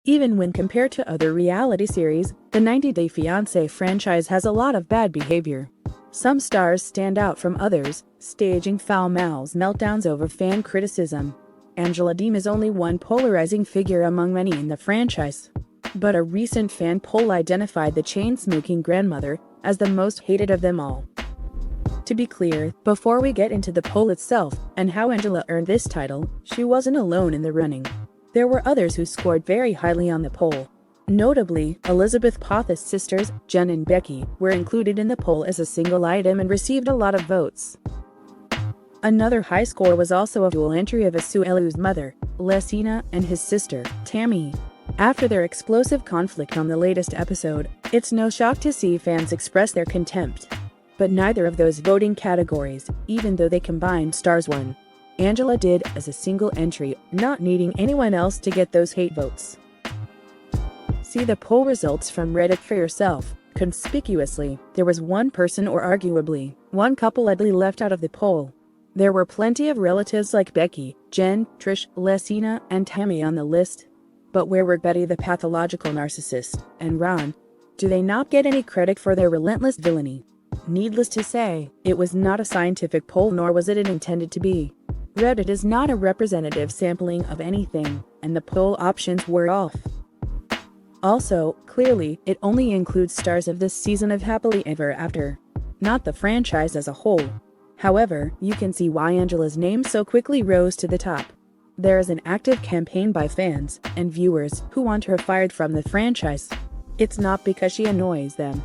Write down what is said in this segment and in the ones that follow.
Even when compared to other reality series, the 90-Day Fiance franchise has a lot of bad behavior. Some stars stand out from others, staging foul mouths meltdowns over fan criticism. Angela Deem is only one polarizing figure among many in the franchise. But a recent fan poll identified the chain-smoking grandmother as the most hated of them all. To be clear, before we get into the poll itself and how Angela earned this title, she wasn't alone in the running. There were others who scored very highly on the poll. Notably, Elizabeth Potth's sisters, Jen and Becky, were included in the poll as a single item and received a lot of votes. Another high score was also a dual entry of Asuelu's mother, Lesina, and his sister, Tammy. After their explosive conflict on the latest episode, it's no shock to see fans express their contempt. But neither of those voting categories, even though they combined stars, won. Angela did as a single entry, not needing anyone else to get those hate votes. See the poll results from Reddit for yourself. Conspicuously, there was one person or arguably one couple oddly left out of the poll. There were plenty of relatives like Becky, Jen, Trish, Lesina, and Tammy on the list. But where were Betty the pathological narcissist and Ron? Do they not get any credit for their relentless villainy? Needless to say, it was not a scientific poll, nor was it intended to be. Reddit is not a representative sampling of anything, and the poll options were off. Also, clearly, it only includes stars of this season of Happily Ever After, not the franchise as a whole. However, you can see why Angela's name so quickly rose to the top. There is an active campaign by fans and viewers who want her fired from the franchise. It's not because she annoys them.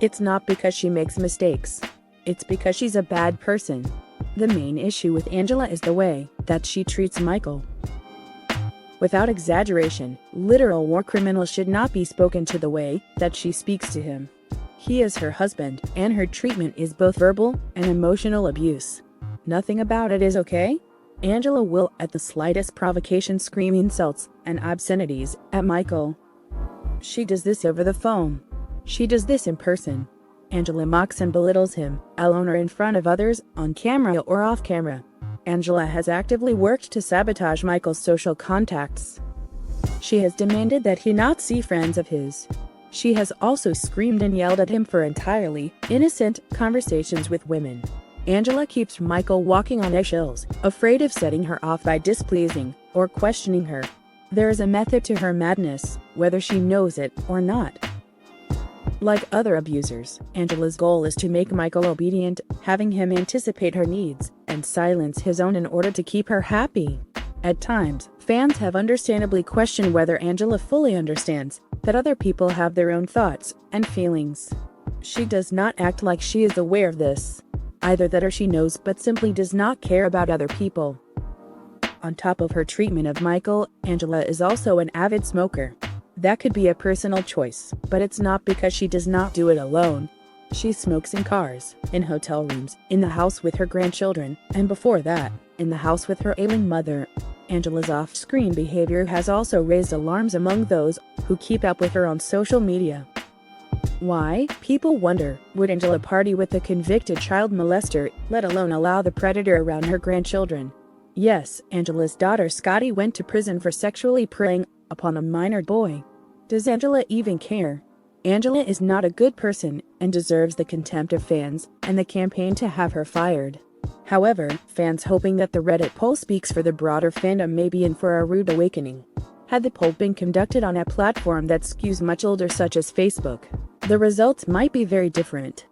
It's not because she makes mistakes. It's because she's a bad person. The main issue with Angela is the way that she treats Michael. Without exaggeration, literal war criminals should not be spoken to the way that she speaks to him. He is her husband, and her treatment is both verbal and emotional abuse. Nothing about it is okay. Angela will, at the slightest provocation, scream insults and obscenities at Michael. She does this over the phone. She does this in person. Angela mocks and belittles him, alone or in front of others, on camera or off camera. Angela has actively worked to sabotage Michael's social contacts. She has demanded that he not see friends of his. She has also screamed and yelled at him for entirely innocent conversations with women. Angela keeps Michael walking on eggshells, afraid of setting her off by displeasing or questioning her. There is a method to her madness, whether she knows it or not. Like other abusers, Angela's goal is to make Michael obedient, having him anticipate her needs and silence his own in order to keep her happy. At times, fans have understandably questioned whether Angela fully understands that other people have their own thoughts and feelings. She does not act like she is aware of this. Either that or she knows but simply does not care about other people. On top of her treatment of Michael, Angela is also an avid smoker. That could be a personal choice, but it's not because she does not do it alone. She smokes in cars, in hotel rooms, in the house with her grandchildren, and before that, in the house with her ailing mother. Angela's off-screen behavior has also raised alarms among those who keep up with her on social media. Why? People wonder, would Angela party with a convicted child molester, let alone allow the predator around her grandchildren? Yes, Angela's daughter Scotty went to prison for sexually preying upon a minor boy. Does Angela even care? Angela is not a good person and deserves the contempt of fans and the campaign to have her fired. However, fans hoping that the Reddit poll speaks for the broader fandom may be in for a rude awakening. Had the poll been conducted on a platform that skews much older such as Facebook, the results might be very different.